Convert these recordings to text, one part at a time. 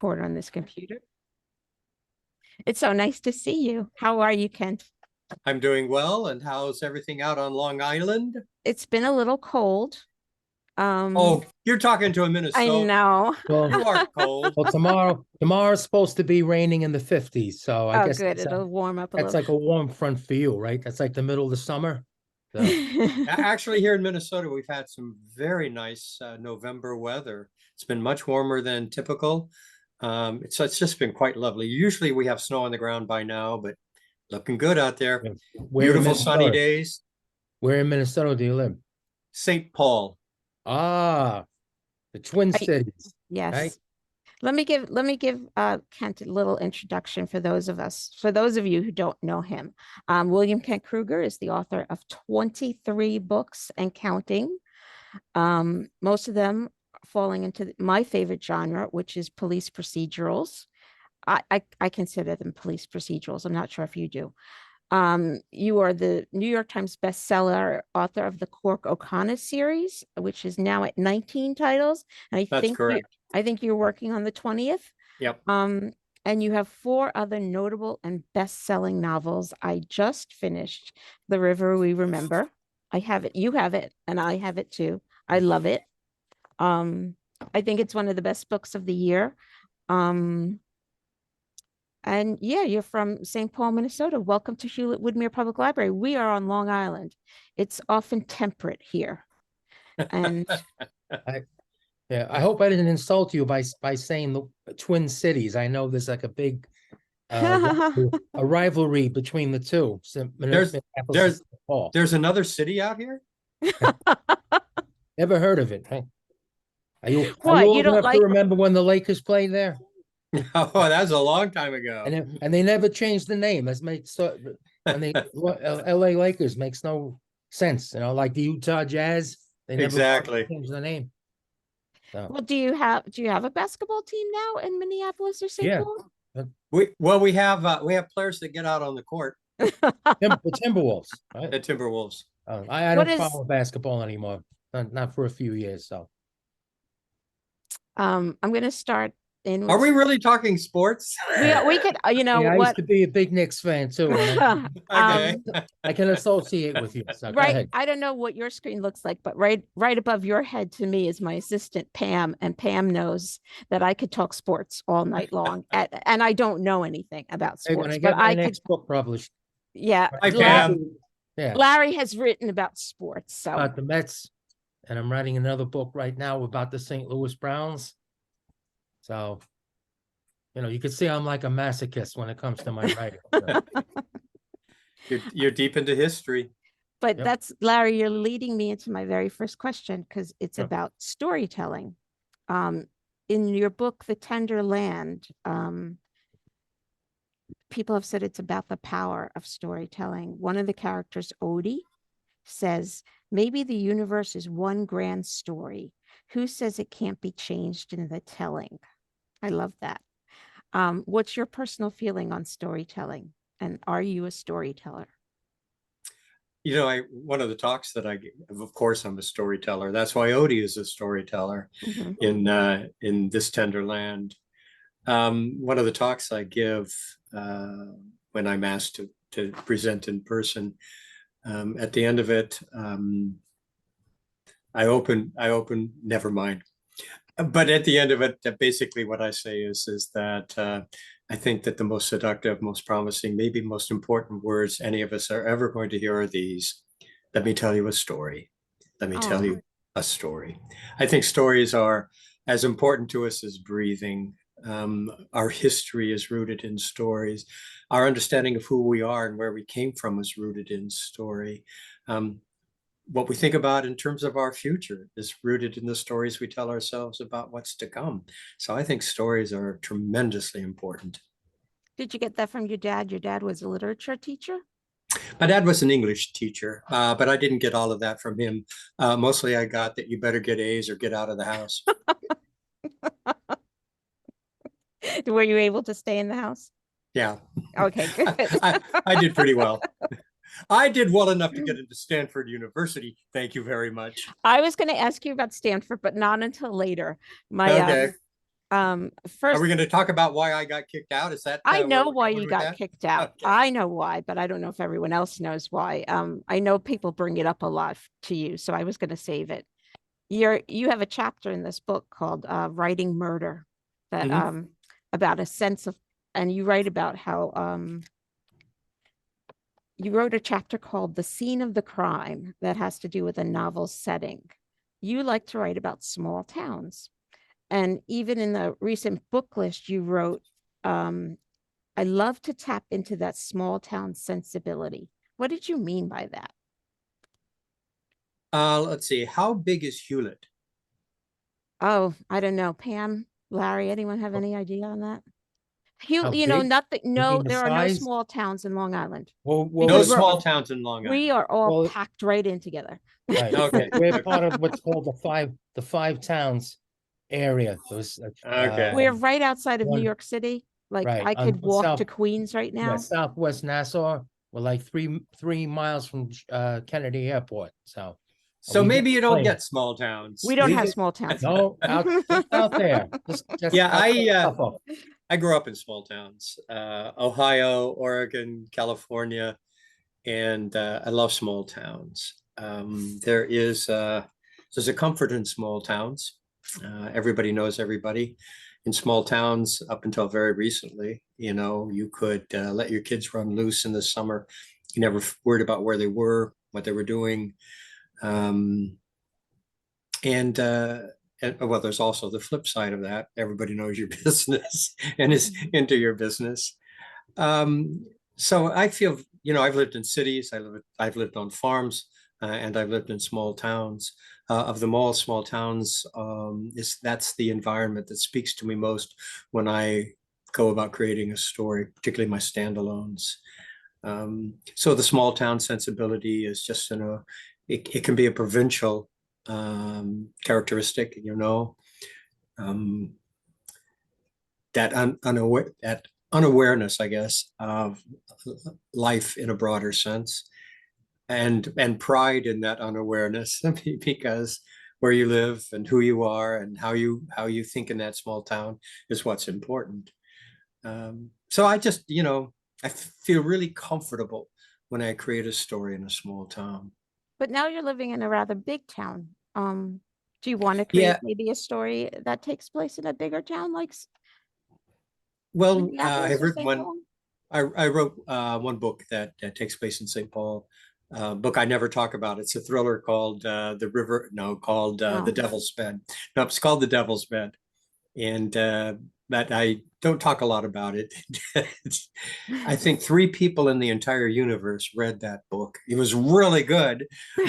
Record on this computer. It's so nice to see you. How are you, Kent? I'm doing well. And how's everything out on Long Island? It's been a little cold. Um, Oh, you're talking to a I Minnesota. know. Well, You are cold. well, tomorrow's supposed to be raining in the 50s, so I Oh, guess good. It'll warm up a that's little. like a warm front for you, right? That's like the middle of the summer. So Actually, here in Minnesota, we've had some very nice November weather. It's been much warmer than typical. It's just been quite lovely. Usually we have snow on the ground by now, but looking good out there. yeah. Where in Beautiful sunny Minnesota? days. Where in Minnesota do you live? St. Paul. Ah, the Twin I, Cities, right? yes. Let me give Kent a little introduction for those of you who don't know him. William Kent Krueger is the author of 23 books and counting. Most of them falling into my favorite genre, which is police procedurals. I consider them police procedurals. I'm not sure if you do. You are the New York Times bestseller author of the Cork O'Connor series, which is now at 19 titles. And That's correct. I think you're working on the 20th. Yep. And you have four other notable and best-selling novels. I just finished The River We Remember. I have it, you have it, and I have it too. I love it. I think it's one of the best books of the year. And yeah, you're from St. Paul, Minnesota. Welcome to Hewlett-Woodmere Public Library. We are on Long Island. It's often temperate here. And I hope I didn't insult you by saying the Twin Cities. I know there's like a big a rivalry between the two. There's Minneapolis there's and St. Paul. there's another city out here. Never heard of it. Hey, are you What, you old don't enough like to remember when the Lakers played there? Oh, that was a long time ago. And they never changed the name. That's makes so when they LA Lakers makes no sense. You know, like the Utah Jazz, they never Exactly. changed the name. So well, do you have a basketball team now in Minneapolis or St. yeah, Paul? We have players that get out on the court. the Timberwolves. Right? The Timberwolves. I What don't is follow basketball anymore. Not for a few years. So I'm gonna start in Are with we really talking sports? we could you know yeah, I what used to be a big Knicks fan too. And Okay. I can associate with you. So go right, ahead. I don't know what your screen looks like, but right above your head to me is my assistant Pam, and Pam knows that I could talk sports all night long and I don't know anything about Hey, when sports, I but get my I could. next book published, Yeah, Hi, La- Pam. yeah, Larry has written about sports, so about the Mets, and I'm writing another book right now about the St. Louis Browns. So, you can see I'm like a masochist when it comes to my writing. So, You're deep into history. but Yep. that's Larry, you're leading me into my very first question because it's Sure. about storytelling. In your book, The Tender Land, people have said it's about the power of storytelling. One of the characters, Odie, says, maybe the universe is one grand story. Who says it can't be changed in the telling? I love that. What's your personal feeling on storytelling? And are you a storyteller? One of the talks that I give, of course, I'm a storyteller. That's why Odie is a storyteller Mhm. in this tender land. One of the talks I give when I'm asked to present in person, at the end of it, I open, never mind. But at the end of it, basically what I say is that I think that the most seductive, most promising, maybe most important words any of us are ever going to hear are these: let me tell you a story. Let me tell Oh, you a story. I think stories are as important to us as breathing. Our history is rooted in stories. Our understanding of who we are and where we came from is rooted in story. What we think about in terms of our future is rooted in the stories we tell ourselves about what's to come. So I think stories are tremendously important. did you get that from your dad? Your dad was a literature teacher? My dad was an English teacher, but I didn't get all of that from him. Mostly I got that you better get A's or get out of the house. Were you able to stay in the house? Yeah. Okay, good. I did pretty well. I did well enough to get into Stanford University. Thank you very much. I was going to ask you about Stanford, but not until later. My Okay. Are First, we going to talk about why I got kicked out? Is that I where know we're why going you with got that? kicked out. Okay. I know why, but I don't know if everyone else knows why. I know people bring it up a lot to you, so I was going to save it. You have a chapter in this book called Writing Murder that Mhm. about a sense of, and you write about how you wrote a chapter called The Scene of the Crime that has to do with a novel setting. You like to write about small towns. And even in the recent book list, you wrote, I love to tap into that small town sensibility. What did you mean by that? Let's see. How big is Hewlett? Oh, I don't know. Pam, Larry, anyone have any idea on that? How You know, big? nothing, You no, mean the there are no size? small towns in Long Island Well, No because small towns in Long we Island. are all Well, packed right in together. right. Okay. We're Okay. part of what's called the five towns area. Those, Okay. We're right outside of New one, York City. Like right, I could on walk to south, Queens right yeah, now. Southwest Nassau. We're like three miles from Kennedy Airport. So So we get maybe you don't plane. get small towns. We don't We have get small towns. no out just out there. Just Yeah, outside of Suffolk. I grew up in small towns, Ohio, Oregon, California, and I love small towns. There's a comfort in small towns. Everybody knows everybody. In small towns, up until very recently, you know, you could let your kids run loose in the summer. You never worried about where they were, what they were doing. Um, and well, there's also the flip side of that. Everybody knows your business and is into your business. Um, so I feel, you know, I've lived in cities, I've lived on farms, and I've lived in small towns. Of them all, small towns, that's the environment that speaks to me most when I go about creating a story, particularly my standalones. So the small town sensibility is just, you know, it can be a provincial characteristic, you know, um, that unawareness, I guess, of life in a broader sense, and pride in that unawareness because where you live and who you are and how you think in that small town is what's important. So I just, you know, I feel really comfortable when I create a story in a small town. But now you're living in a rather big town. Do you want to create Yeah, maybe a story that takes place in a bigger town like well, Minneapolis I've or written St. one. Paul? I wrote one book that takes place in St. Paul. Book I never talk about. It's a thriller called The River. No, called The No. Devil's Bed. No, it's called The Devil's Bed, and that I don't talk a lot about it. I think 3 people in the entire universe read that book. It was really good,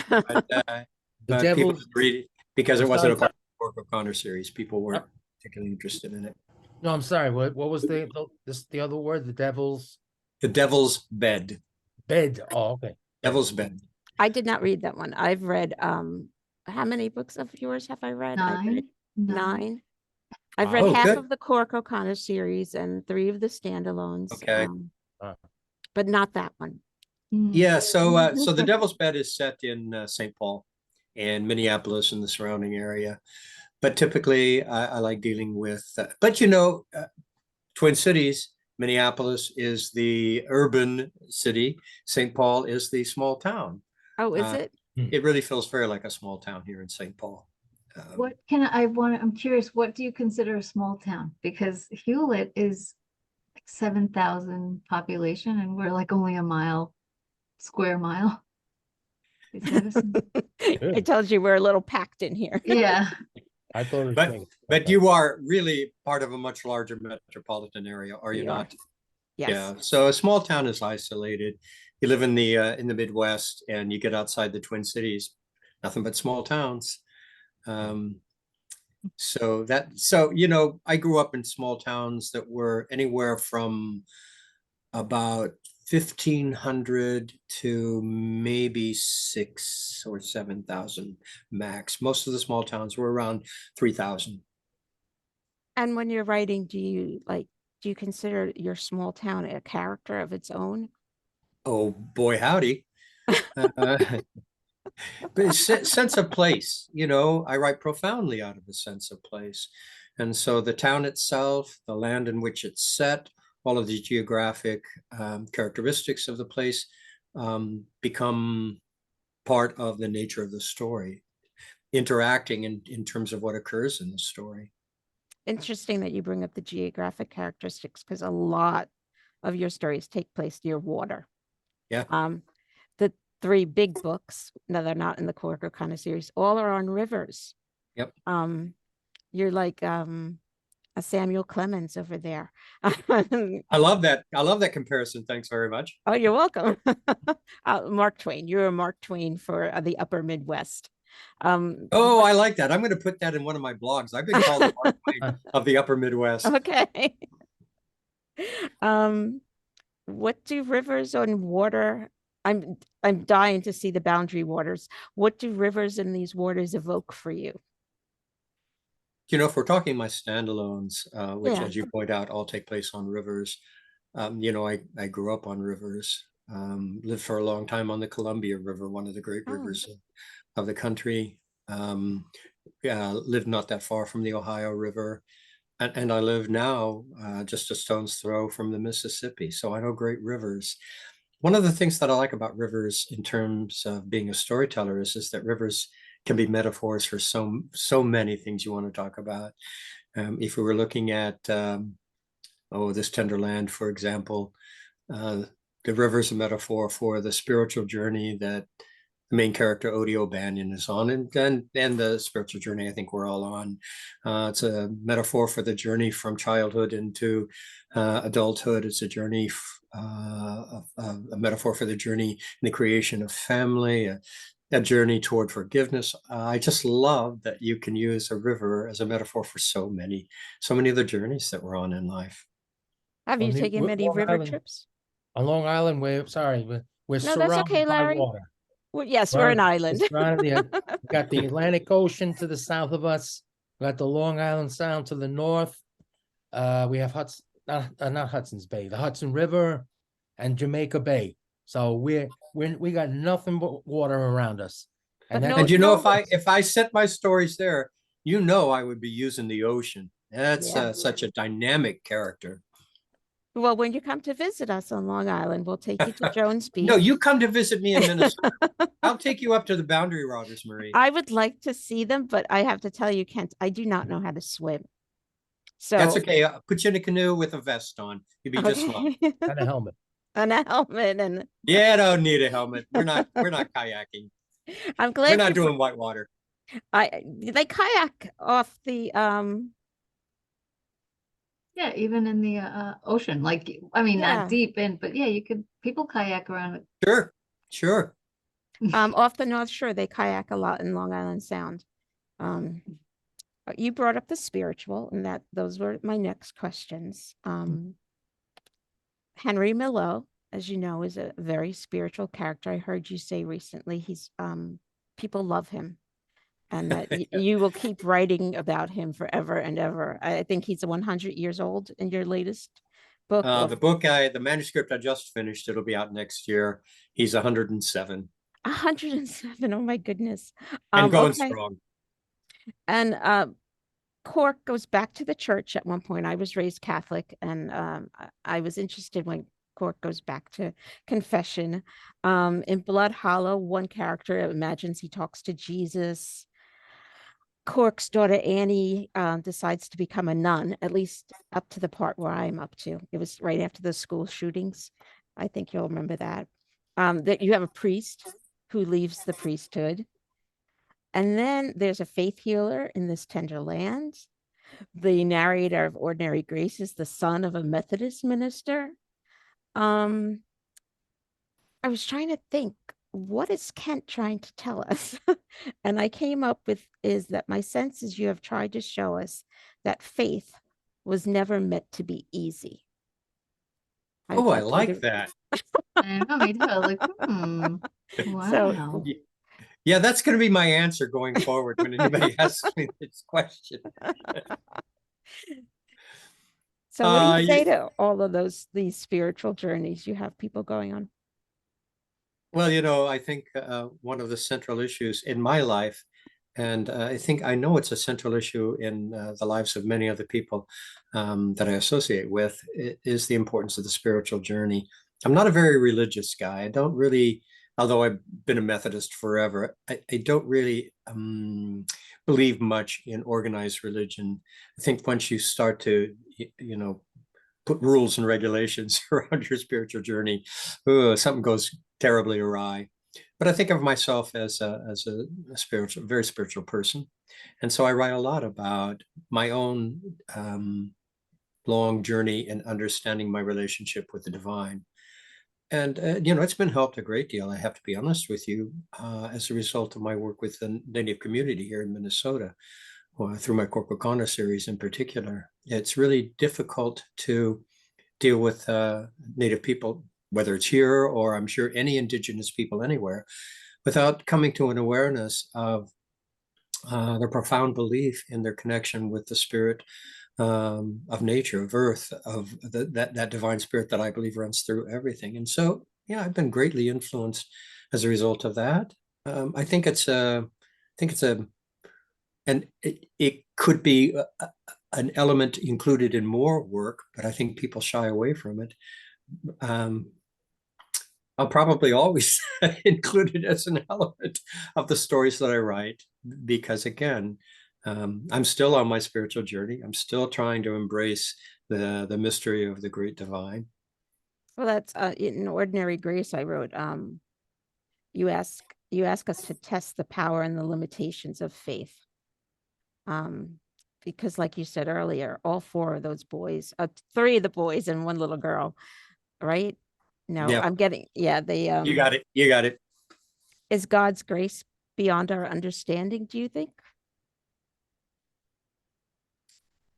but, The people devil. didn't read it because I'm it wasn't sorry. a part of the Cork O'Connor series. People Uh, weren't particularly interested in it. No, I'm sorry. What was the other word? The devil's The Devil's Bed. bed. Oh, okay. Devil's Bed. I did not read that one. I've read how many books of yours have I read? I've read 9. I've read Wow. Oh, half good. of the Cork O'Connor series and 3 of the standalones, Okay. Uh, but not that one. Yeah, so The Devil's Bed is set in St. Paul and Minneapolis and the surrounding area. But typically, I like dealing with, but you know, Twin Cities, Minneapolis is the urban city. St. Paul is the small town. Oh, is Uh, it? it really feels very like a small town here in St. Paul. I'm curious, what do you consider a small town? Because Hewlett is like 7,000 population and we're like only a square mile. Is that I Good. told you we're a little packed in here. yeah. I thought it was But big. but Okay. you are really part of a much larger metropolitan area, are you We are. not? Yes. Yeah. So a small town is isolated. You live in the Midwest and you get outside the Twin Cities, nothing but small towns. So you know, I grew up in small towns that were anywhere from about 1,500 to maybe 6 or 7,000 max. Most of the small towns were around 3,000. And when you're writing, do you consider your small town a character of its own? Oh boy, howdy. Uh, but sense of place, you know, I write profoundly out of a sense of place. And so the town itself, the land in which it's set, all of the geographic characteristics of the place become part of the nature of the story, interacting in terms of what occurs in the story. Interesting that you bring up the geographic characteristics, because a lot of your stories take place near water. Yeah. The three big books, no, they're not in the Cork O'Connor series, all are on rivers. Yep. You're like a Samuel Clemens over there. I love that. I love that comparison. Thanks very much. Oh, you're welcome. Mark Twain. You're a Mark Twain for the Upper Midwest. Oh, I like that. I'm going to put that in one of my blogs. I've been called the Mark Twain of the Upper Midwest. Okay. What do rivers and water? I'm dying to see the boundary waters. What do rivers and these waters evoke for you? You know, if we're talking my standalones, which, Yeah. as you point out, all take place on rivers. You know, I grew up on rivers, lived for a long time on the Columbia River, one of the great rivers of the country. Lived not that far from the Ohio River. And I live now just a stone's throw from the Mississippi. So I know great rivers. One of the things that I like about rivers in terms of being a storyteller is that rivers can be metaphors for so many things you want to talk about. If we were looking at, this tender land, for example, the river is a metaphor for the spiritual journey that the main character Odie O'Banion is on, and the spiritual journey I think we're all on. It's a metaphor for the journey from childhood into adulthood. It's a journey, a metaphor for the journey in the creation of family, a journey toward forgiveness. I just love that you can use a river as a metaphor for so many of the journeys that we're on in life. Have you taken many Long river Island, trips? on Long Island, we're No, that's surrounded okay, by Larry. water. Well, yes, we're an island. We got the Atlantic Ocean to the south of us. We got the Long Island Sound to the north. We have not Hudson's Bay, the Hudson River, and Jamaica Bay. So we got nothing but water around us. But that- no- And you know, if I set my stories there, you know, I would be using the ocean. That's Yeah. such a dynamic character. Well, when you come to visit us on Long Island, we'll take you to Jones Beach. No, you come to visit me in Minnesota. I'll take you up to the boundary waters, Marie. I would like to see them, but I have to tell you, Kent, I do not know how to swim. So That's okay. I'll put you in a canoe with a vest on. You'll be just fine. okay. and a helmet. And a helmet, and Yeah, I don't need a helmet. We're not kayaking. I'm We're glad not you doing whitewater. they kayak off the Yeah, even in the ocean, like, I mean, Yeah. not deep in, but yeah, people kayak around it. Sure. off the North Shore. They kayak a lot in Long Island Sound. You brought up the spiritual, and those were my next questions. Henry Millot, as you know, is a very spiritual character. I heard you say recently he's people love him, and that you will keep writing about him forever and ever. I think he's 100 years old in your latest book. The manuscript I just finished, it'll be out next year. He's 107. 107. Oh my goodness. And going okay. strong. And Cork goes back to the church at one point. I was raised Catholic, and I was interested when Cork goes back to confession. In Blood Hollow, one character imagines he talks to Jesus. Cork's daughter Annie decides to become a nun, at least up to the part where I'm up to. It was right after the school shootings. I think you'll remember that. That you have a priest who leaves the priesthood. And then there's a faith healer in this tender land. The narrator of Ordinary Grace is the son of a Methodist minister. I was trying to think, what is Kent trying to tell us? And I came up with is that my sense is you have tried to show us that faith was never meant to be easy. I like that. I know, me too. I was like, wow. So, yeah, that's going to be my answer going forward when anybody asks me this question. So what do you say to all of these spiritual journeys you have people going on? Well, you know, I think one of the central issues in my life And I know it's a central issue in the lives of many other people that I associate with, is the importance of the spiritual journey. I'm not a very religious guy. I don't really, although I've been a Methodist forever, I don't really believe much in organized religion. I think once you start to, put rules and regulations around your spiritual journey, something goes terribly awry. But I think of myself as a spiritual, very spiritual person. And so I write a lot about my own long journey in understanding my relationship with the divine. And, it's been helped a great deal, I have to be honest with you, as a result of my work with the Native community here in Minnesota, through my Cork O'Connor series in particular. It's really difficult to deal with Native people, whether it's here or I'm sure any Indigenous people anywhere, without coming to an awareness of their profound belief in their connection with the spirit of nature, of earth, of that divine spirit that I believe runs through everything. And so, yeah, I've been greatly influenced as a result of that. I think it's and it could be an element included in more work, but I think people shy away from it. I'll probably always include it as an element of the stories that I write, because again, I'm still on my spiritual journey. I'm still trying to embrace the mystery of the great divine. Well, that's in Ordinary Grace, I wrote, you ask us to test the power and the limitations of faith. Because like you said earlier, all four of those boys, three of the boys and one little girl, right? No, Yeah. I'm getting, they You got it. You got it. is God's grace beyond our understanding, do you think?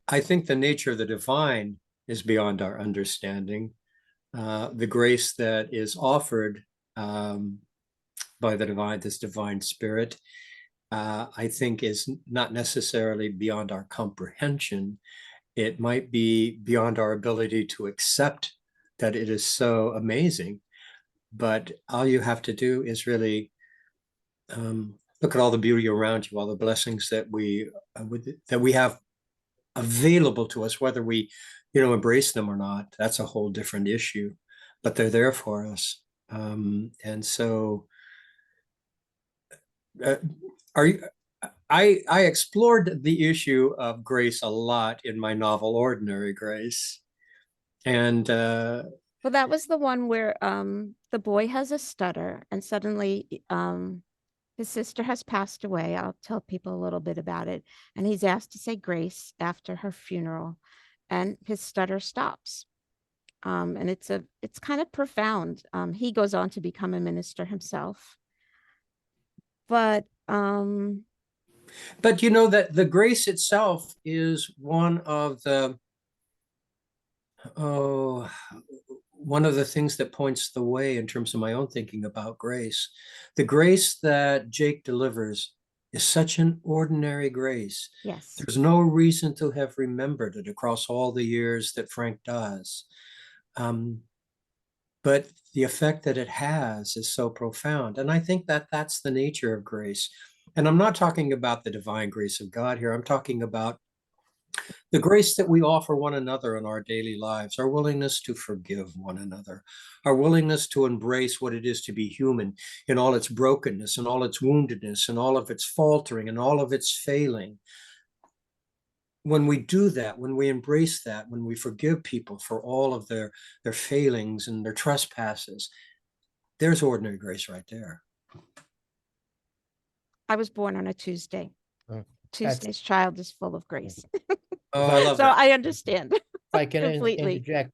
I think the nature of the divine is beyond our understanding. The grace that is offered by the divine, this divine spirit, I think is not necessarily beyond our comprehension. It might be beyond our ability to accept that it is so amazing. But all you have to do is really look at all the beauty around you, all the blessings that we have available to us, whether we, embrace them or not. That's a whole different issue, but they're there for us. And so, I explored the issue of grace a lot in my novel Ordinary Grace, and Well, that was the one where the boy has a stutter and suddenly his sister has passed away. I'll tell people a little bit about it. And he's asked to say grace after her funeral, and his stutter stops. And it's kind of profound. He goes on to become a minister himself. But that the grace itself is one of the things that points the way in terms of my own thinking about grace. The grace that Jake delivers is such an ordinary grace. yes, There's no reason to have remembered it across all the years that Frank does. But the effect that it has is so profound. And I think that that's the nature of grace. And I'm not talking about the divine grace of God here. I'm talking about the grace that we offer one another in our daily lives, our willingness to forgive one another, our willingness to embrace what it is to be human in all its brokenness and all its woundedness and all of its faltering and all of its failing. When we do that, when we embrace that, when we forgive people for all of their failings and their trespasses, there's ordinary grace right there. I was born on a Tuesday. Tuesday's child is full of grace. Oh, I love So that. I understand. If I can Completely. interject.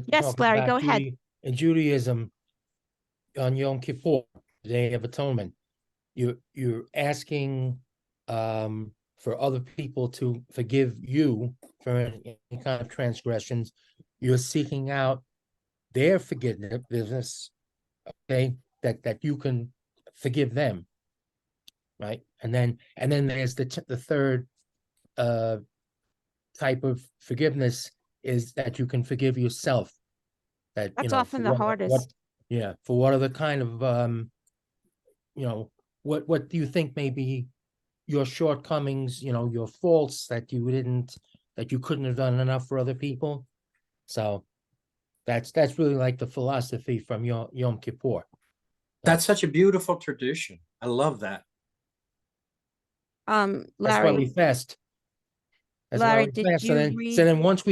Yes, talk Larry, about go ahead. In Judaism, on Yom Kippur, the Day of Atonement, you're asking for other people to forgive you for any kind of transgressions. You're seeking out their forgiveness, okay, that you can forgive them, right? And then there's the third type of forgiveness is that you can forgive yourself. That That's often the hardest. For what other kind of what do you think maybe your shortcomings, you know, your faults that you couldn't have done enough for other people. So that's really like the philosophy from Yom Kippur. That's such a beautiful tradition. I love that. That's why we Larry, fast. That's why Larry, we did fast. you So read? then once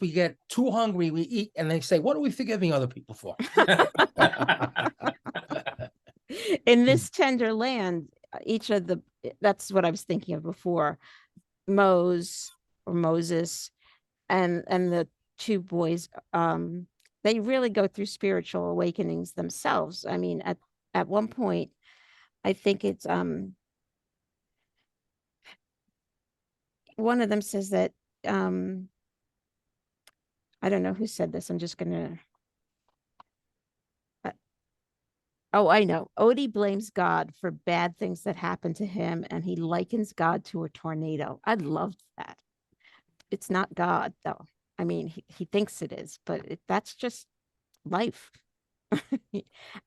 we get too hungry, we eat, and they say, "What are we forgiving other people for?" In this tender land, each of the, that's what I was thinking of before, Moses and the two boys, they really go through spiritual awakenings themselves. I mean, at one point, I think it's one of them says that I don't know who said this. I'm just gonna oh, I know. Odie blames God for bad things that happen to him, and he likens God to a tornado. I loved that. It's not God, though. I mean, he thinks it is, but that's just life.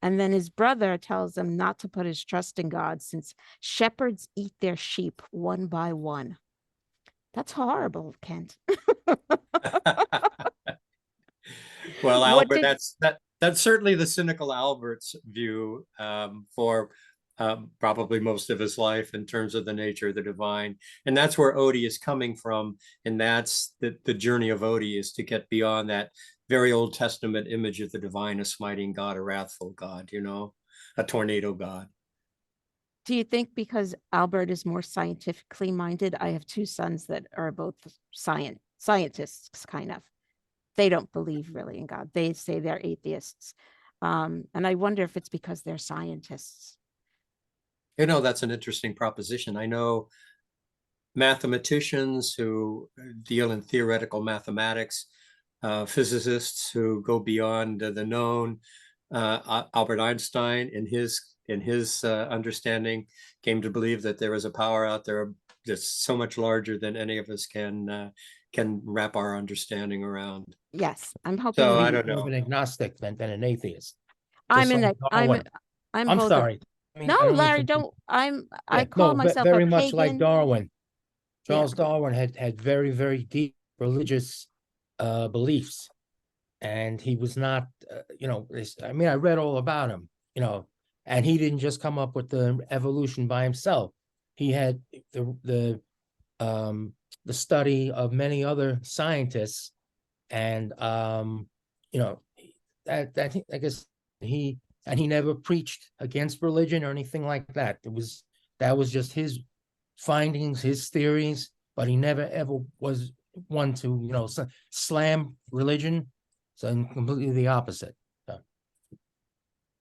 And then his brother tells him not to put his trust in God since shepherds eat their sheep one by one. That's horrible, Kent. Well, What Albert, did that's certainly the cynical Albert's view for probably most of his life in terms of the nature of the divine. And that's where Odie is coming from. And that's the journey of Odie, is to get beyond that very Old Testament image of the divine, a smiting God, a wrathful God, you know, a tornado God. do you think because Albert is more scientifically minded? I have two sons that are both scientists, kind of. They don't believe really in God. They say they're atheists. And I wonder if it's because they're scientists. You know, that's an interesting proposition. I know mathematicians who deal in theoretical mathematics, physicists who go beyond the known. Albert Einstein, in his understanding, came to believe that there is a power out there that's so much larger than any of us can wrap our understanding around. Yes, I'm hoping So that I don't More of know. an agnostic than an atheist. I'm Just in like a I'm Darwin. I'm I'm both. sorry. I mean, No, I don't mean Larry, to. don't. I Yeah, call no, myself a very much like pagan. Darwin. Yeah. Charles Darwin had very, very deep religious beliefs, and he was not, you know, I mean, I read all about him, you know, and he didn't just come up with the evolution by himself. He had the study of many other scientists, and you know, that I guess he never preached against religion or anything like that. That was just his findings, his theories, but he never ever was one to, you know, slam religion. So completely the opposite. So,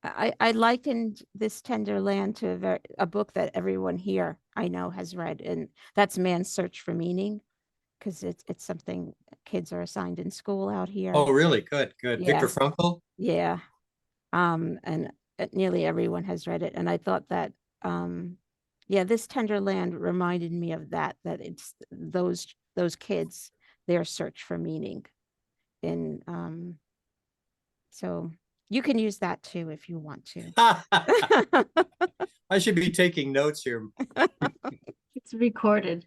I likened this tender land to a book that everyone here I know has read, and that's Man's Search for Meaning, because it's something kids are assigned in school out here. Oh, really? Good, good. Viktor Yeah. Frankl? Yeah. And nearly everyone has read it. And I thought that, yeah, this tender land reminded me of that it's those kids, their search for meaning. And so you can use that too if you want to. I should be taking notes here. It's recorded.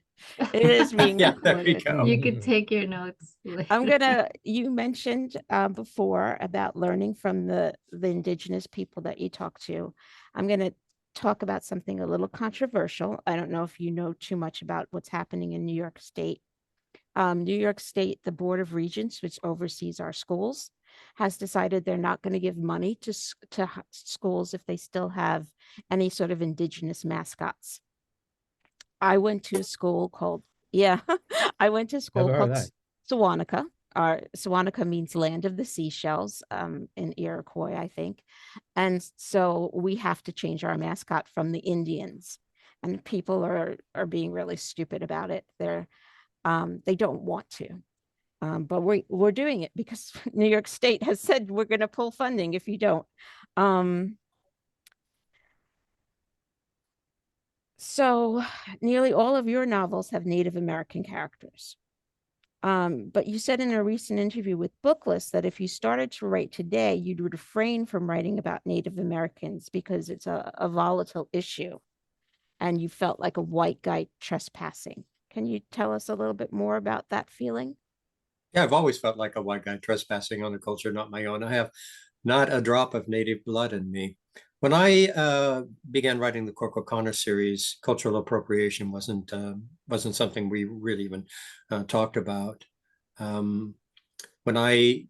It is being Yeah, there you recorded. go. You could take your notes I'm later. gonna, you mentioned before about learning from the indigenous people that you talk to. I'm gonna talk about something a little controversial. I don't know if you know too much about what's happening in New York State. New York State, the Board of Regents, which oversees our schools, has decided they're not going to give money to schools if they still have any sort of indigenous mascots. I went to a school called, yeah, I went to a school never heard called that. Sewanaka. Sewanaka means land of the seashells, in Iroquois, I think. And so we have to change our mascot from the Indians. And people are being really stupid about it. They don't want to. But we're doing it because New York State has said we're going to pull funding if you don't. So nearly all of your novels have Native American characters. But you said in a recent interview with Booklist that if you started to write today, you'd refrain from writing about Native Americans because it's a volatile issue. and you felt like a white guy trespassing. Can you tell us a little bit more about that feeling? Yeah, I've always felt like a white guy trespassing on a culture not my own. I have not a drop of native blood in me. When I began writing the Cork O'Connor series, cultural appropriation wasn't something we really even talked about. When I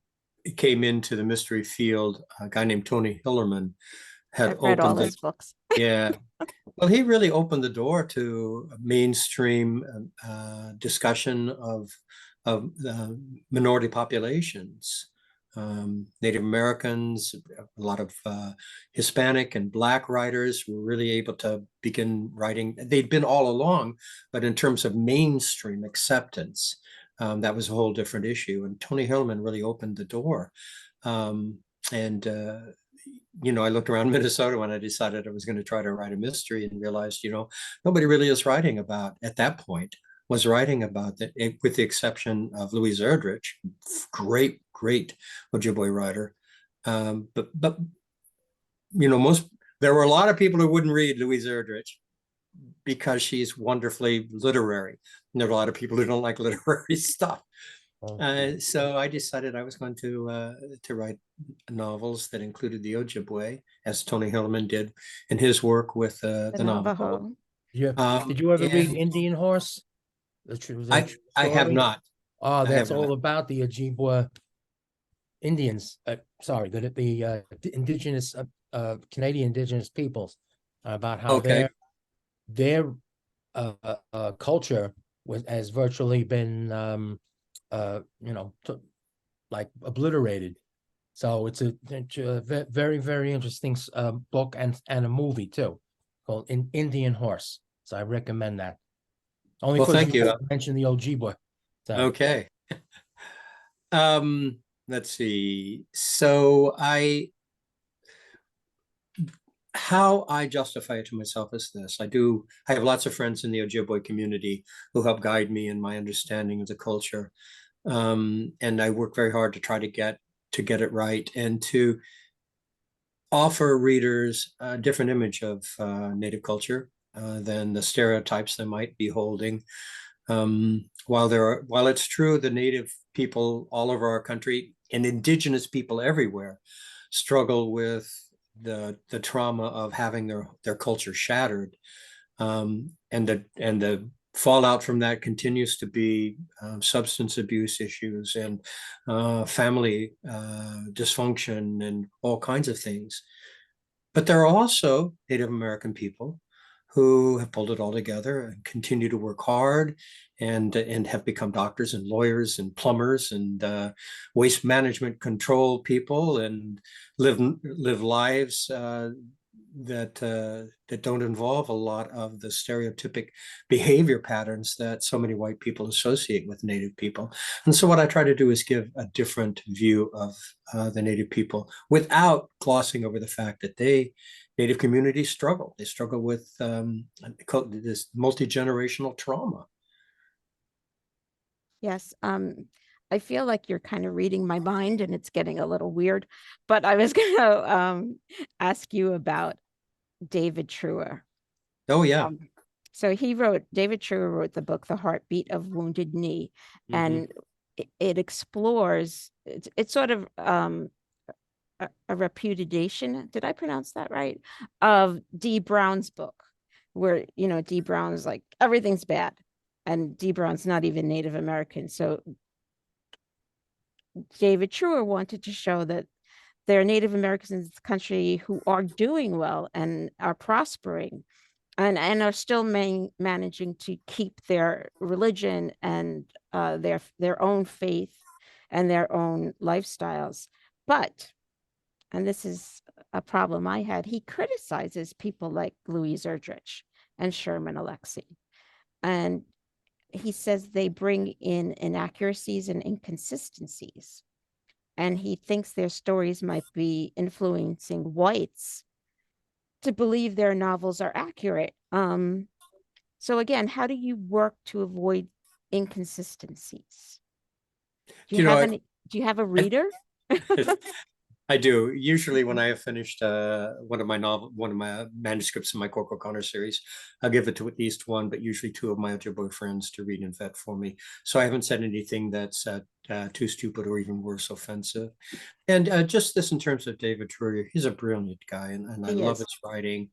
came into the mystery field, a guy named Tony Hillerman had I've read all opened his it. books. Yeah. Well, he really opened the door to mainstream discussion of minority populations, Native Americans, a lot of Hispanic and Black writers were really able to begin writing. They'd been all along, but in terms of mainstream acceptance, that was a whole different issue. And Tony Hillman really opened the door. And I looked around Minnesota when I decided I was going to try to write a mystery and realized, nobody really is writing about, at that point, was writing about that, with the exception of Louise Erdrich, great Ojibwe writer. But there were a lot of people who wouldn't read Louise Erdrich because she's wonderfully literary. And there are a lot of people who don't like literary stuff. So I decided I was going to write novels that included the Ojibwe, as Tony Hillman did in his work with the Navajo. Yeah. Did you ever read and Indian Horse? I have not. Oh, I that's have all not. about the Ojibwe Indians. Sorry, the indigenous Canadian indigenous peoples, about how Okay. their culture has virtually been like obliterated. So it's a very, very interesting book and a movie too, called Indian Horse. So I recommend that. Only Well, because thank you. mentioned the Ojibwe. So. Okay. Let's see. So how I justify it to myself is this. I have lots of friends in the Ojibwe community who help guide me in my understanding of the culture. And I work very hard to try to get it right and to offer readers a different image of Native culture than the stereotypes they might be holding. While it's true, the Native people all over our country and Indigenous people everywhere struggle with the trauma of having their culture shattered, and the fallout from that continues to be substance abuse issues and family dysfunction and all kinds of things. But there are also Native American people who have pulled it all together and continue to work hard and have become doctors and lawyers and plumbers and waste management control people and live lives that don't involve a lot of the stereotypic behavior patterns that so many white people associate with Native people. And so what I try to do is give a different view of the Native people without glossing over the fact that Native communities struggle. They struggle with this multi-generational trauma. Yes. I feel like you're kind of reading my mind and it's getting a little weird, but I was going to ask you about David Truer. Oh, yeah. So David Truer wrote the book, The Heartbeat of Wounded Knee, and it explores, it's sort of a repudiation, did I pronounce that right, of Dee Brown's book, where, Dee Brown's like, everything's bad. And Dee Brown's not even Native American. So David Truer wanted to show that there are Native Americans in this country who are doing well and are prospering and are still managing to keep their religion and their own faith and their own lifestyles. But, and this is a problem I had, he criticizes people like Louise Erdrich and Sherman Alexie. And he says they bring in inaccuracies and inconsistencies. And he thinks their stories might be influencing whites to believe their novels are accurate. So again, how do you work to avoid inconsistencies? Do you have a reader? I do. Usually when I have finished one of my manuscripts in my Cork O'Connor series, I'll give it to at least one, but usually two of my Ojibwe friends to read and vet for me. So I haven't said anything that's too stupid or even worse, offensive. And just this in terms of David Krueger, he's a brilliant guy, and I He love is. his writing.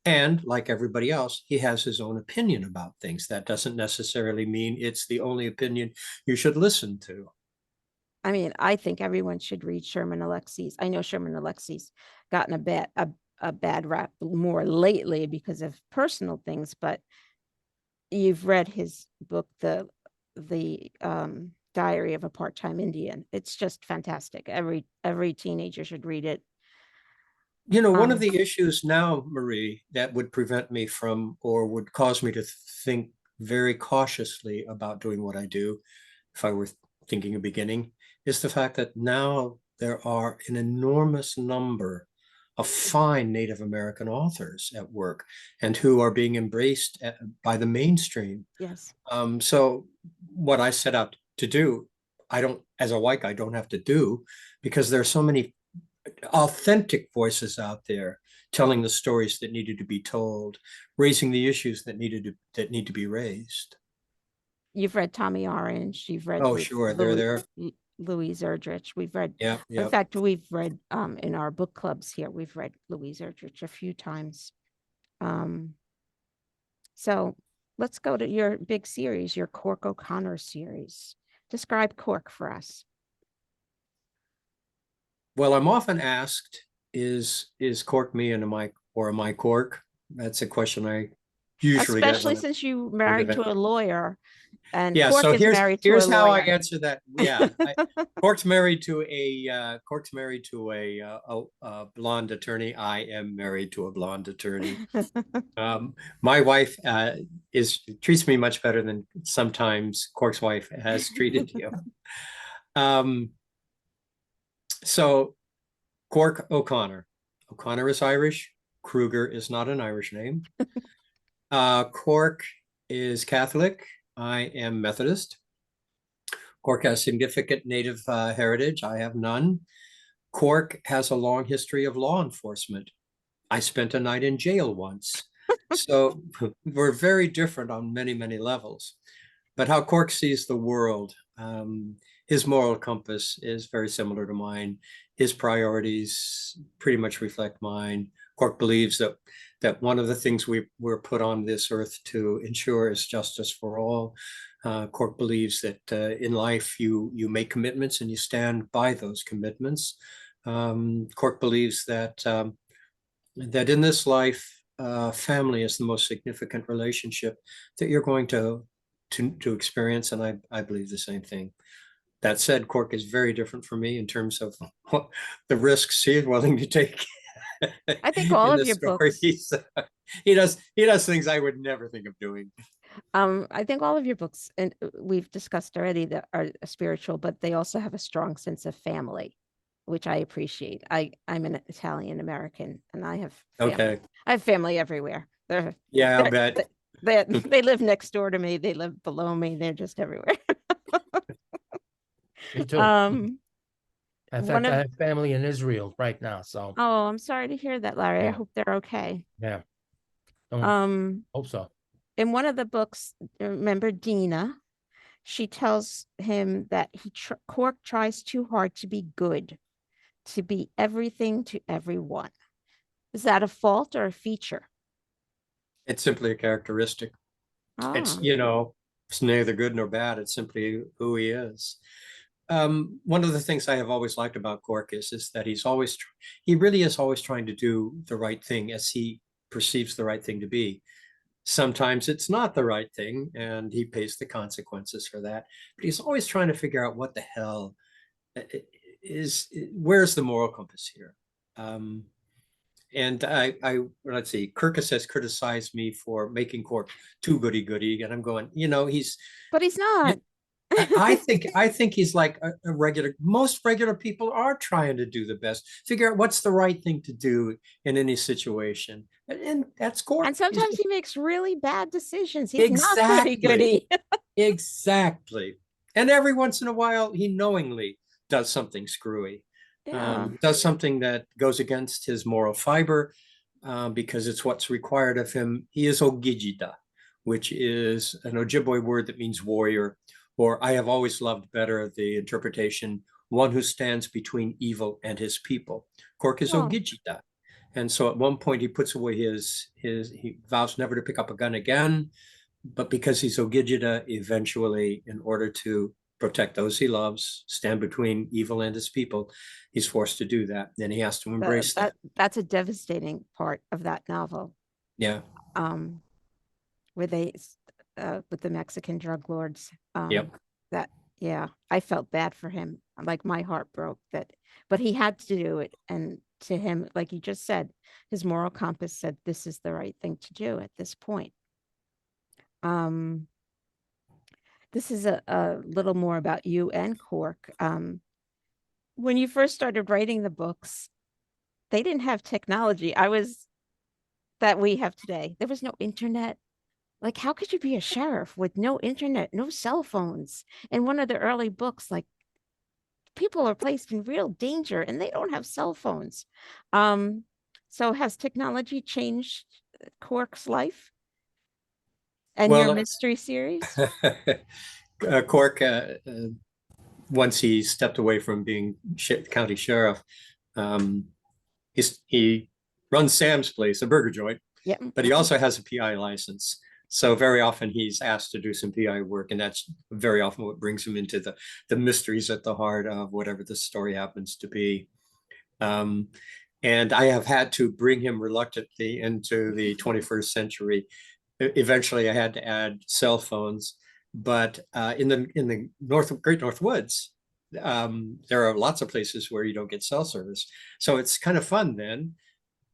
And like everybody else, he has his own opinion about things. That doesn't necessarily mean it's the only opinion you should listen to. I mean, I think everyone should read Sherman Alexie's. I know Sherman Alexie's gotten a bad rap more lately because of personal things, but you've read his book, the Diary of a Part-Time Indian. It's just fantastic. Every teenager should read it. You know, one of Um, the issues now, Marie, that would prevent me from or would cause me to think very cautiously about doing what I do, if I were thinking of beginning, is the fact that now there are an enormous number of fine Native American authors at work and who are being embraced by the mainstream. yes. So what I set out to do, as a white guy, don't have to do, because there are so many authentic voices out there telling the stories that needed to be told, raising the issues that need to be raised. You've read Tommy Orange. You've read Oh, sure, they're there. Louise Erdrich. We've read, Yeah, in yeah. fact, we've read in our book clubs here, we've read Louise Erdrich a few times. So let's go to your big series, your Cork O'Connor series. Describe Cork for us. Well, I'm often asked, is Cork me and am I Cork? That's a question I usually get Especially when since you married to a lawyer, and Yeah, Cork so is married to a here's how I lawyer. answer that. Yeah, Cork's married to a blonde attorney. I am married to a blonde attorney. My wife treats me much better than sometimes Cork's wife has treated him. So Cork O'Connor. O'Connor is Irish. Krueger is not an Irish name. Cork is Catholic. I am Methodist. Cork has significant Native heritage. I have none. Cork has a long history of law enforcement. I spent a night in jail once. So we're very different on many, many levels. But how Cork sees the world, his moral compass is very similar to mine. His priorities pretty much reflect mine. Cork believes that one of the things we're put on this earth to ensure is justice for all. Cork believes that in life you make commitments and you stand by those commitments. Cork believes that that in this life, family is the most significant relationship that you're going to experience, and I believe the same thing. That said, Cork is very different from me in terms of what the risks he is willing to take. I think all in of the your books. stories. He does things I would never think of doing. I think all of your books, and we've discussed already, that are spiritual, but they also have a strong sense of family, which I appreciate. I'm an Italian American, and I have family. Okay. I have family everywhere. Yeah, I'll bet. They live next door to me. They live below me. They're just everywhere. Me too. In fact, I have family in Israel right now, so Oh, I'm sorry to hear that, Larry. I Yeah. hope they're okay. yeah, hope so. In one of the books, remember Dina? She tells him that Cork tries too hard to be good, to be everything to everyone. Is that a fault or a feature? It's simply a characteristic. It's, it's neither good nor bad. It's simply who he is. One of the things I have always liked about Cork is that he really is always trying to do the right thing as he perceives the right thing to be. Sometimes it's not the right thing, and he pays the consequences for that. But he's always trying to figure out what the hell where's the moral compass here? And let's see, Kirkus has criticized me for making Cork too goody-goody, and I'm going, But he's not. I think he's like a regular. Most regular people are trying to do the best, figure out what's the right thing to do in any situation, and that's Cork. And sometimes he makes really bad decisions. He's not goody-goody. Exactly. And every once in a while, he knowingly does something screwy. Yeah. does something that goes against his moral fiber because it's what's required of him. He is Ogijida, which is an Ojibwe word that means warrior, or I have always loved better the interpretation, one who stands between evil and his people. Cork is Oh. Ogijida. And so at one point he puts away he vows never to pick up a gun again, but because he's Ogijida, eventually, in order to protect those he loves, stand between evil and his people, he's forced to do that. Then he has to embrace that. That's a devastating part of that novel. Yeah. Where they with the Mexican drug lords. Yep. That, yeah, I felt bad for him. Like my heart broke but he had to do it. And to him, like you just said, his moral compass said this is the right thing to do at this point. This is a little more about you and Cork. When you first started writing the books, they didn't have technology that we have today. There was no internet. Like, how could you be a sheriff with no internet, no cell phones? In one of the early books, like, people are placed in real danger and they don't have cell phones. So has technology changed Cork's life and your mystery series? Cork, once he stepped away from being county sheriff, he runs Sam's Place, a burger joint, but he also has a PI license. So very often he's asked to do some PI work, and that's very often what brings him into the mysteries at the heart of whatever the story happens to be. And I have had to bring him reluctantly into the 21st century. Eventually, I had to add cell phones, but in the Great North Woods, there are lots of places where you don't get cell service. So it's kind of fun then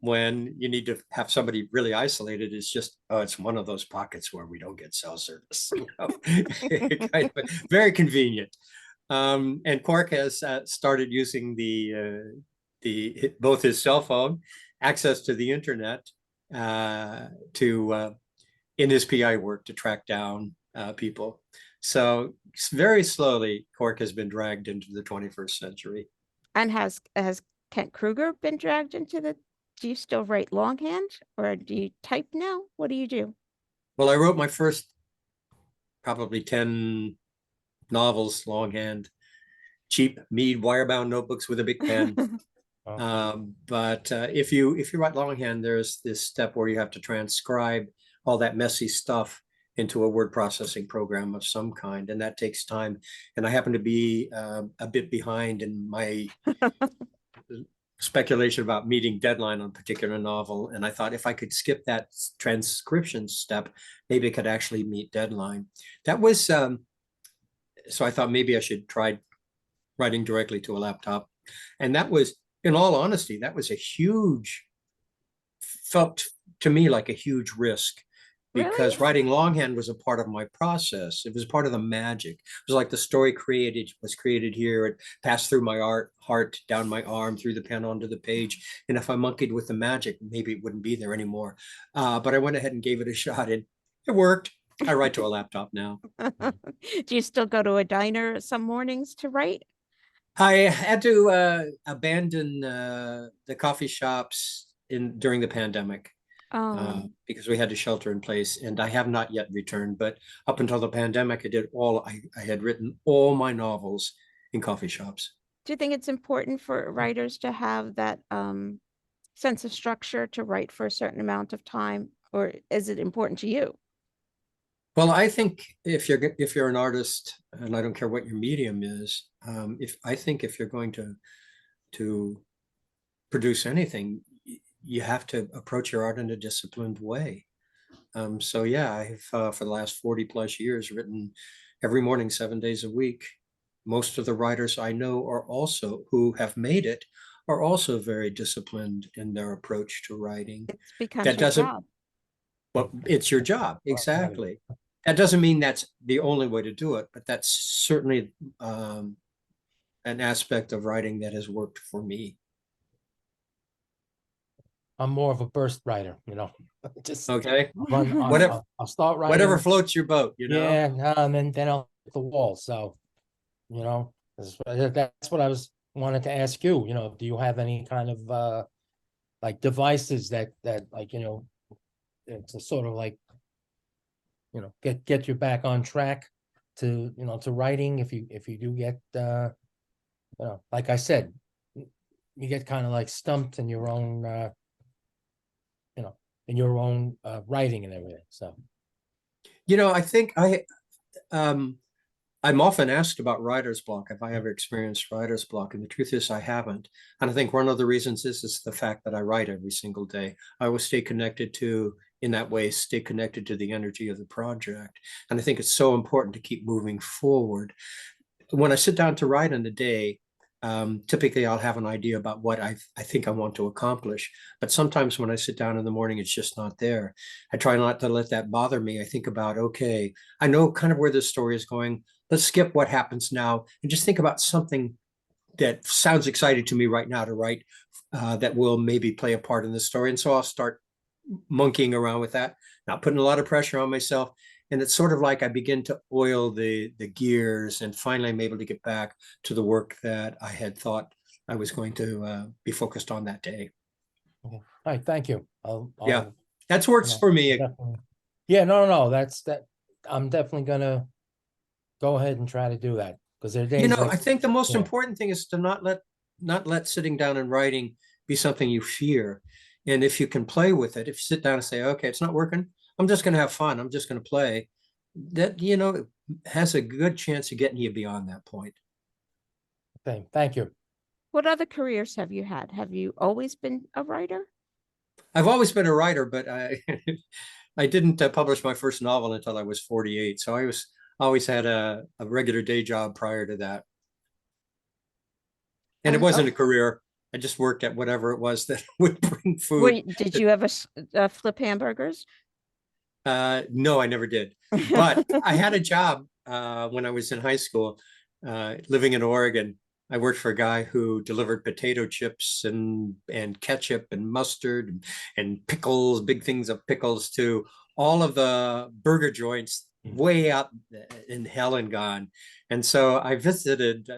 when you need to have somebody really isolated. It's just, it's one of those pockets where we don't get cell service. Kind of very convenient. And Cork has started using both his cell phone, access to the internet, in his PI work to track down people. So very slowly, Cork has been dragged into the 21st century. And has Kent Krueger been dragged into do you still write longhand or do you type now? What do you do? Well, I wrote my first probably 10 novels longhand, cheap Mead wirebound notebooks with a big pen. But if you write longhand, there's this step where you have to transcribe all that messy stuff into a word processing program of some kind, and that takes time. And I happen to be a bit behind in my speculation about meeting deadline on a particular novel, and I thought if I could skip that transcription step, maybe I could actually meet deadline. That was so I thought maybe I should try writing directly to a laptop, and that was, in all honesty, that was felt to me like a huge risk, because writing longhand was a part of my process. It was part of the magic. It was like the story was created here. It passed through my heart, down my arm, through the pen onto the page. And if I monkeyed with the magic, maybe it wouldn't be there anymore. But I went ahead and gave it a shot, and it worked. I write to a laptop now. Do you still go to a diner some mornings to write? I had to abandon the coffee shops during the pandemic. Because we had to shelter in place, and I have not yet returned. But up until the pandemic, I had written all my novels in coffee shops. Do you think it's important for writers to have that sense of structure to write for a certain amount of time, or is it important to you? Well, I think if you're an artist, and I don't care what your medium is, if you're going to produce anything, you have to approach your art in a disciplined way. So yeah, I've for the last 40 plus years written every morning, 7 days a week. Most of the writers I know who have made it are also very disciplined in their approach to writing. It's become your job. Well, it's your job, exactly. That doesn't mean that's the only way to do it, but that's certainly an aspect of writing that has worked for me. I'm more of a burst writer, just okay. I'll start writing. Whatever floats your boat, Yeah, and then I'll hit the wall. So, that's what I was wanted to ask you, do you have any kind of like devices that like, it's a sort of like, get you back on track to, to writing if you do get like I said, you get kind of like stumped in your own writing and everything. So I think I'm often asked about writer's block. Have I ever experienced writer's block? And the truth is I haven't. And I think one of the reasons is the fact that I write every single day. I will stay connected to, in that way, stay connected to the energy of the project. And I think it's so important to keep moving forward. When I sit down to write in the day, typically I'll have an idea about what I think I want to accomplish. But sometimes when I sit down in the morning, it's just not there. I try not to let that bother me. I think about, okay, I know kind of where this story is going. Let's skip what happens now and just think about something that sounds exciting to me right now to write that will maybe play a part in the story. And so I'll start monkeying around with that, not putting a lot of pressure on myself. And it's sort of like I begin to oil the gears, and finally I'm able to get back to the work that I had thought I was going to be focused on that day. okay. All right, thank you. Yeah, that's works for me. Yeah, no, that's that. I'm definitely gonna go ahead and try to do that, because there are days I think the most yeah. important thing is to not let sitting down and writing be something you fear. And if you can play with it, if you sit down and say, okay, it's not working, I'm just going to have fun, I'm just going to play, that, it has a good chance of getting you beyond that point. Okay, thank you. What other careers have you had? Have you always been a writer? I've always been a writer, but I didn't publish my first novel until I was 48. So I always had a regular day job prior to that. And it wasn't a career. I just worked at whatever it was that would bring food. Did you ever flip hamburgers? No, I never did. But I had a job when I was in high school, living in Oregon. I worked for a guy who delivered potato chips and ketchup and mustard and pickles, big things of pickles, to all of the burger joints way out in hell and gone. And so I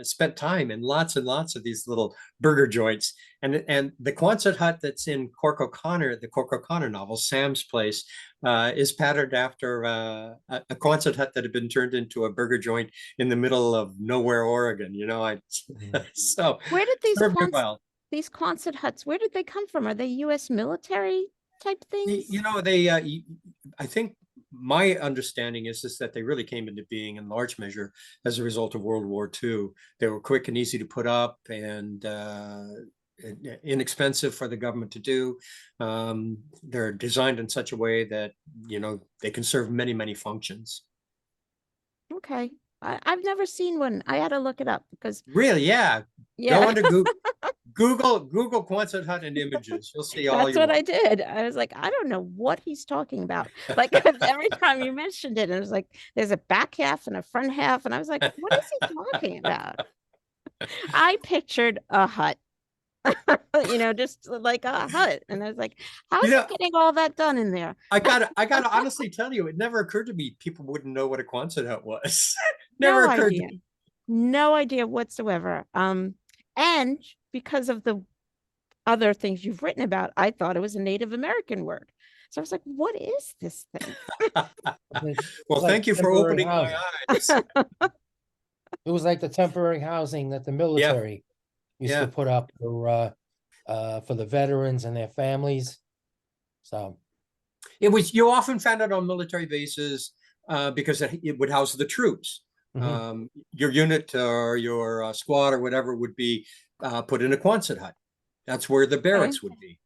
spent time in lots and lots of these little burger joints. And the Quonset hut that's in Cork O'Connor, the Cork O'Connor novel, Sam's Place, is patterned after a Quonset hut that had been turned into a burger joint in the middle of nowhere, Oregon. So where did these Quonset huts, where did they come from? Are they U.S. military type things? I think my understanding is that they really came into being in large measure as a result of World War II. They were quick and easy to put up and inexpensive for the government to do. They're designed in such a way that, they can serve many, many functions. Okay. I've never seen one. I had to look it up because really, yeah. Yeah. Go into Google Quonset hut and images. You'll see all. That's what I did. I was like, I don't know what he's talking about. Like every time you mentioned it, it was like there's a back half and a front half, and I was like, what is he talking about? I pictured a hut, just like a hut, and I was like, how's he getting all that done in there? I gotta honestly tell you, it never occurred to me people wouldn't know what a Quonset hut was. Never occurred to me. No idea whatsoever. And because of the other things you've written about, I thought it was a Native American word. So I was like, what is this thing? Well, thank you for opening my eyes. It was like the temporary housing that the military used to put up for the veterans and their families. So you often found it on military bases because it would house the troops. Mm-hmm. Your unit or your squad or whatever would be put in a Quonset hut. That's where the barracks would be.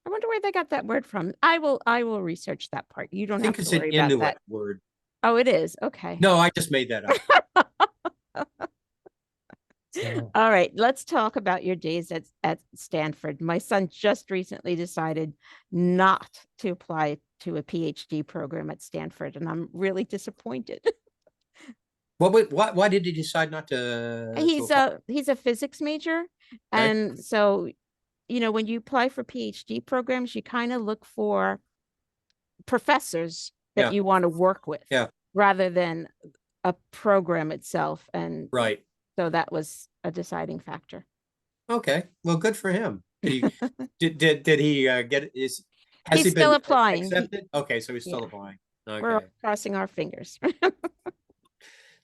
I wonder where they got that word from. I will research that part. You don't have to worry about that. I think it's an Inuit word. Oh, it is. Okay. No, I just made that up. All right, let's talk about your days at Stanford. My son just recently decided not to apply to a PhD program at Stanford, and I'm really disappointed. Why did he decide not to? He's a physics major, and so when you apply for PhD programs, you kind of look for professors that you want to work with, rather than a program itself. And right. So that was a deciding factor. Okay, well, good for him. Did he get has He's he still been applying. accepted? Okay, so he's Yeah, still applying. we're all Okay. crossing our fingers.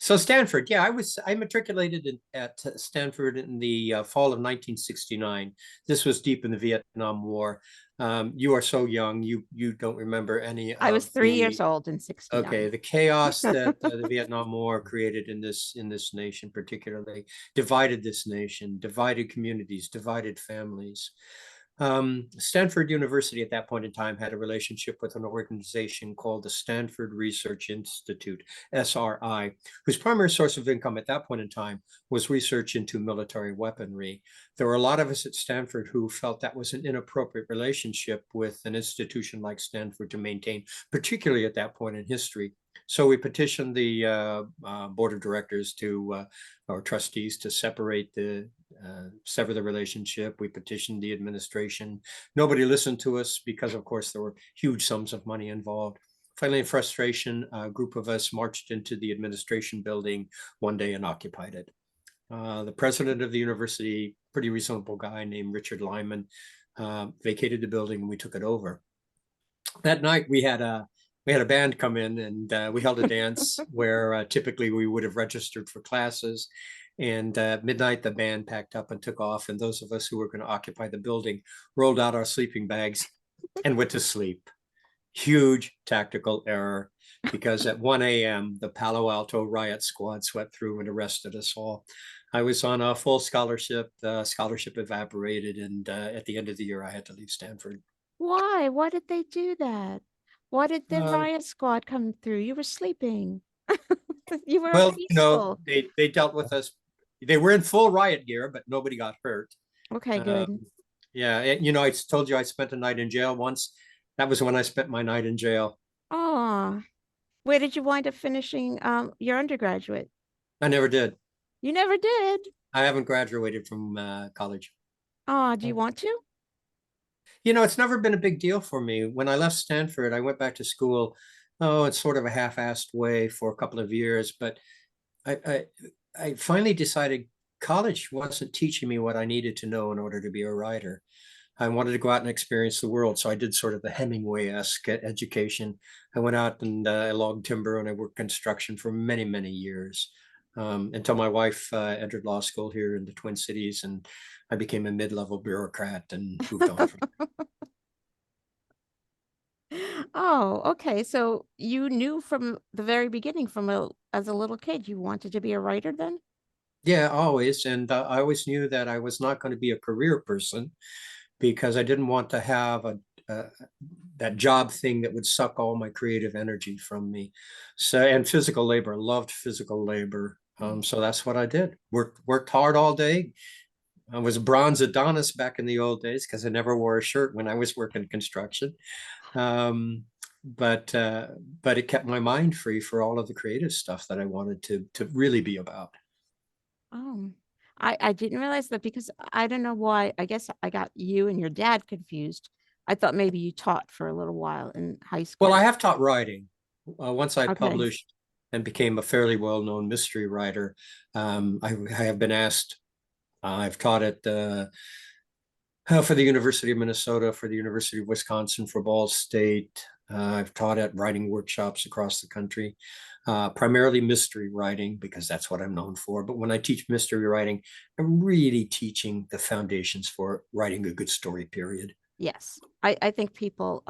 So Stanford, yeah, I matriculated at Stanford in the fall of 1969. This was deep in the Vietnam War. You are so young, you don't remember any I was of 3 years the old in okay, 69. the chaos that the Vietnam War created in this nation, particularly divided this nation, divided communities, divided families. Stanford University at that point in time had a relationship with an organization called the Stanford Research Institute, SRI, whose primary source of income at that point in time was research into military weaponry. There were a lot of us at Stanford who felt that was an inappropriate relationship with an institution like Stanford to maintain, particularly at that point in history. So we petitioned the board of directors to, or trustees, to sever the relationship. We petitioned the administration. Nobody listened to us because, of course, there were huge sums of money involved. Finally, in frustration, a group of us marched into the administration building one day and occupied it. The president of the university, pretty reasonable guy named Richard Lyman, vacated the building and we took it over. That night we had a band come in and we held a dance where typically we would have registered for classes. And at midnight, the band packed up and took off. And those of us who were going to occupy the building rolled out our sleeping bags and went to sleep. Huge tactical error, because at 1 a.m., the Palo Alto riot squad swept through and arrested us all. I was on a full scholarship. The scholarship evaporated. And at the end of the year, I had to leave Stanford. Why? Why did they do that? Why did the Uh, riot squad come through? You were sleeping. You were well, peaceful. they dealt with us. They were in full riot gear, but nobody got hurt. Okay, Um, good. yeah, I told you I spent a night in jail once. That was when I spent my night in jail. Oh, where did you wind up finishing your undergraduate? I never did. You never did. I haven't graduated from college. Oh, do you want to? It's never been a big deal for me. When I left Stanford, I went back to school. Oh, it's sort of a half-assed way for a couple of years, but I, I, I finally decided college wasn't teaching me what I needed to know in order to be a writer. I wanted to go out and experience the world, so I did sort of the Hemingway-esque education. I went out and I logged timber and I worked construction for many, many years until my wife entered law school here in the Twin Cities, and I became a mid-level bureaucrat and moved on from. Oh, okay. So you knew from the very beginning, as a little kid, you wanted to be a writer then? Yeah, always. And I always knew that I was not going to be a career person because I didn't want to have uh, that job thing that would suck all my creative energy from me. So, and physical labor, loved physical labor. So that's what I did. Worked hard all day. I was a bronze Adonis back in the old days because I never wore a shirt when I was working construction. Um, but it kept my mind free for all of the creative stuff that I wanted to really be about. Oh, I didn't realize that because I don't know why. I guess I got you and your dad confused. I thought maybe you taught for a little while in high Well, I school. have taught writing. Once I Okay. published and became a fairly well-known mystery writer, I have been asked. I've taught at for the University of Minnesota, for the University of Wisconsin, for Ball State. I've taught at writing workshops across the country, primarily mystery writing because that's what I'm known for. But when I teach mystery writing, I'm really teaching the foundations for writing a good story, period. Yes. I think people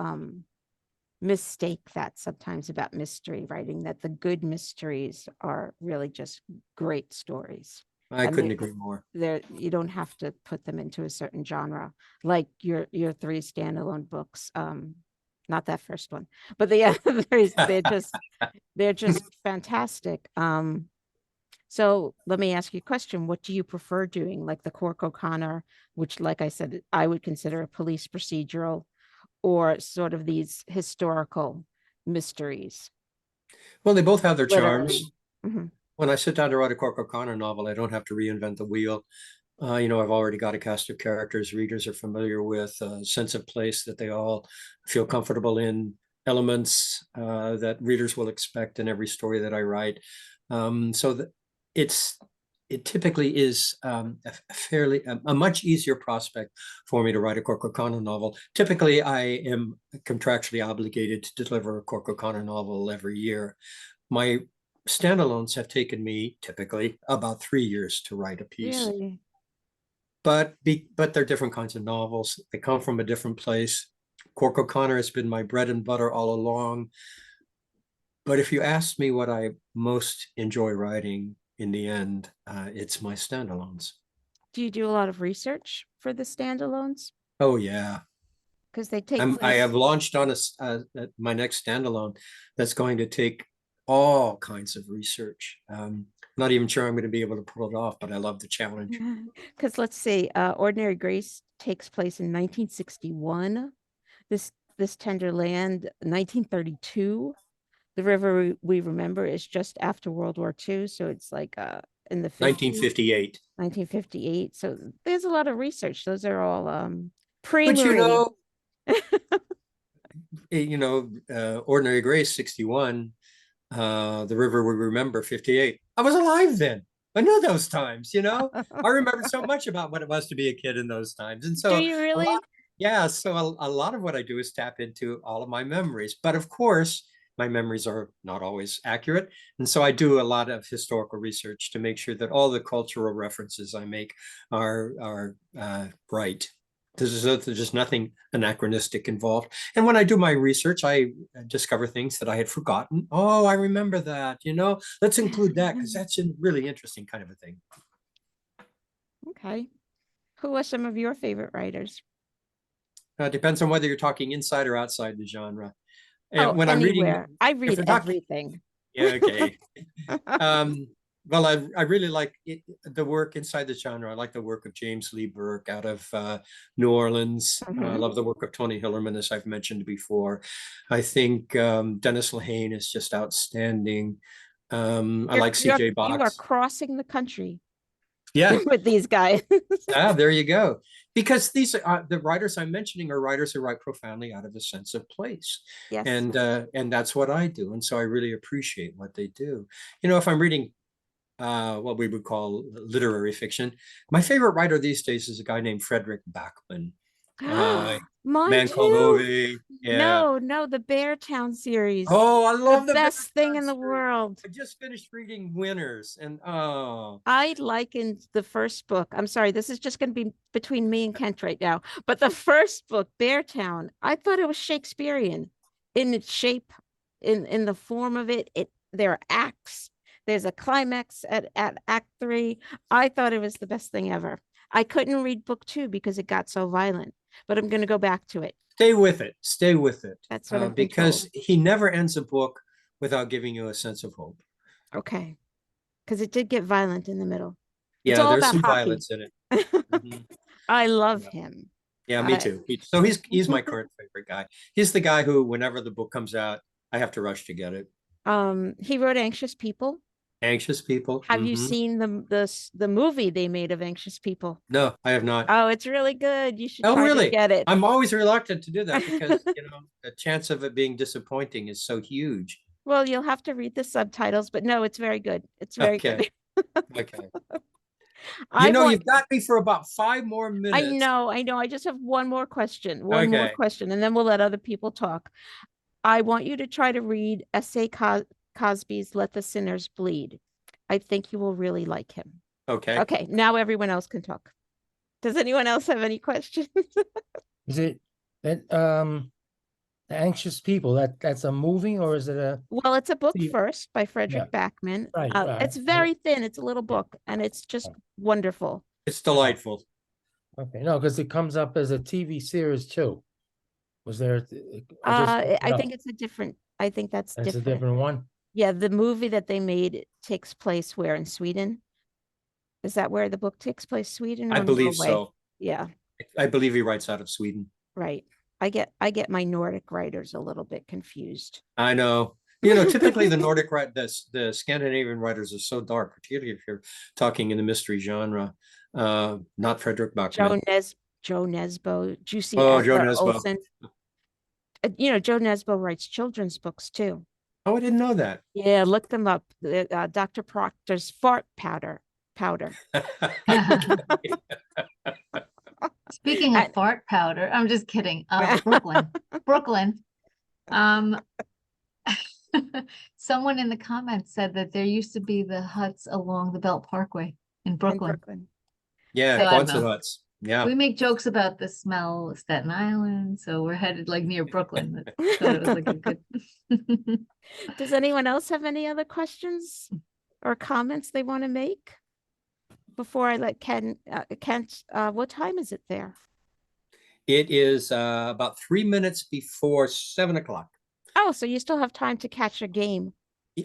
mistake that sometimes about mystery writing, that the good mysteries are really just great stories. I And couldn't agree more. you don't have to put them into a certain genre, like your 3 standalone books. Not that first one, but the others, they're just fantastic. So let me ask you a question. What do you prefer doing? Like the Cork O'Connor, which, like I said, I would consider a police procedural, or sort of these historical mysteries, Well, they both have their literary. charms. Mhm. When I sit down to write a Cork O'Connor novel, I don't have to reinvent the wheel. I've already got a cast of characters readers are familiar with, a sense of place that they all feel comfortable in, elements that readers will expect in every story that I write. So that it's it typically is a fairly a much easier prospect for me to write a Cork O'Connor novel. Typically, I am contractually obligated to deliver a Cork O'Connor novel every year. My standalones have taken me typically about 3 years to write a piece. Really? But they're different kinds of novels. They come from a different place. Cork O'Connor has been my bread and butter all along. But if you ask me what I most enjoy writing in the end, it's my standalones. Do you do a lot of research for the standalones? Oh yeah, Because they take I place. have launched on my next standalone that's going to take all kinds of research. Not even sure I'm going to be able to pull it off, but I love the challenge. Because let's see, Ordinary Grace takes place in 1961. This Tender Land, 1932. The River We Remember is just after World War II, so it's like in the 50s. 1958. 1958. So there's a lot of research. Those are all But you pre-Marie. know, Ordinary Grace 61, The River We Remember 58. I was alive then. I knew those times, you know. I remember so much about what it was to be a kid in those times. And so Do you really? yeah, so a lot of what I do is tap into all of my memories. But of course, my memories are not always accurate. And so I do a lot of historical research to make sure that all the cultural references I make are right. There's just nothing anachronistic involved. And when I do my research, I discover things that I had forgotten. Oh, I remember that, you know, let's include that because that's a really interesting kind of a thing. Okay. Who are some of your favorite writers? It depends on whether you're talking inside or outside the genre. And Oh, when I'm reading, anywhere. I read we're talking- everything. yeah, okay. Well, I really like the work inside the genre. I like the work of James Lee Burke out of New Orleans. I Mhm. love the work of Tony Hillerman, as I've mentioned before. I think Dennis Lehane is just outstanding. I like C.J. You are Box. crossing the country Yeah, with these guys. there you go. Because these are the writers I'm mentioning are writers who write profoundly out of a sense of place. Yes. And that's what I do. And so I really appreciate what they do. You know, if I'm reading what we would call literary fiction, my favorite writer these days is a guy named Frederick Backman. Mine Man Called too. Ove. Yeah. No, the Beartown series. Oh, I love the the best thing in the Beartown series. world. I just finished reading Winners, and I likened the first book. I'm sorry, this is just going to be between me and Kent right now. But the first book, Beartown, I thought it was Shakespearean in its shape, in the form of it. There are acts. There's a climax at Act 3. I thought it was the best thing ever. I couldn't read book 2 because it got so violent, but I'm going to go back to it. stay with it. Stay with it. That's what I've been because told. he never ends a book without giving you a sense of hope. Okay. Because it did get violent in the middle. It's Yeah, all there's about some hockey. violence in it. Mhm. I love Yeah. him. Yeah, me too. So he's my current favorite guy. He's the guy who, whenever the book comes out, I have to rush to get it. He wrote Anxious People. Anxious People. Have you seen the movie they made of Anxious People? No, I have not. Oh, it's really good. You should Oh, try to really? get it. I'm always reluctant to do that because, you know, the chance of it being disappointing is so huge. Well, you'll have to read the subtitles, but no, it's very good. It's very Okay. good. Okay. I You know, want, you've got me for about 5 more minutes. I know. I just have one more question. One more Okay. question, and then we'll let other people talk. I want you to try to read S.A. Cosby's Let the Sinners Bleed. I think you will really like him. Okay. Okay, now everyone else can talk. Does anyone else have any questions? Is it that The Anxious People, that's a movie, or is it a Well, it's a book Yeah. first by Frederick Backman. Right, It's right. very thin. It's a little book, and it's just wonderful. It's delightful. okay? No, because it comes up as a TV series too. Was there? I think it's a different. I think that's It's a different. different one. Yeah, the movie that they made takes place where in Sweden? Is that where the book takes place? Sweden or I believe Norway? so. Yeah, I believe he writes out of Sweden. right. I get my Nordic writers a little bit confused. I know. You know, typically the Nordic the Scandinavian writers are so dark, particularly if you're talking in the mystery genre. Not Frederick Backman. Joe Nesbo, Juicy Oh, Joe Edgar Nesbo. Olsen. Joe Nesbo writes children's books too. Oh, I didn't know that. Yeah, look them up. Dr. Proctor's Fart Powder. powder. Speaking of fart powder, I'm just kidding. Brooklyn, Brooklyn. Someone in the comments said that there used to be the huts along the Belt Parkway in In Brooklyn. Brooklyn. Yeah, So I don't Quonset know. huts. Yeah. We make jokes about the smell of Staten Island, so we're headed like near Brooklyn. I thought it was like a good. Does anyone else have any other questions or comments they want to make? Before I let Kent, what time is it there? It is about 3 minutes before 7 o'clock. Oh, so you still have time to catch a game.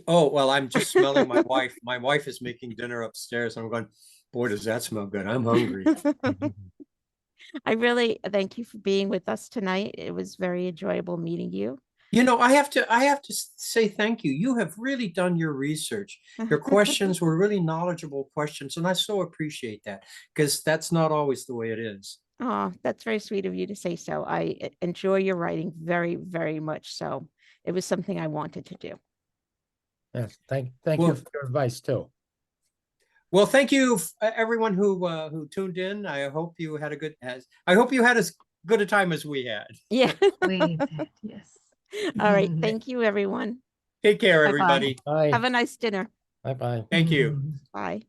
Oh, well, I'm just smelling my wife. My wife is making dinner upstairs. I'm going, boy, does that smell good. I'm hungry. I really thank you for being with us tonight. It was very enjoyable meeting you. You know, I have to say thank you. You have really done your research. Your questions were really knowledgeable questions, and I so appreciate that because that's not always the way it is. Oh, that's very sweet of you to say so. I enjoy your writing very, very much. So it was something I wanted to do. Yes, thank you Well- for your advice too. Well, thank you, everyone who tuned in. I hope you had I hope you had as good a time as we had. Yeah. We did, yes. All right. Thank you, everyone. Take care, Bye-bye. everybody. Bye. Have a nice dinner. Bye-bye. Thank you. Bye.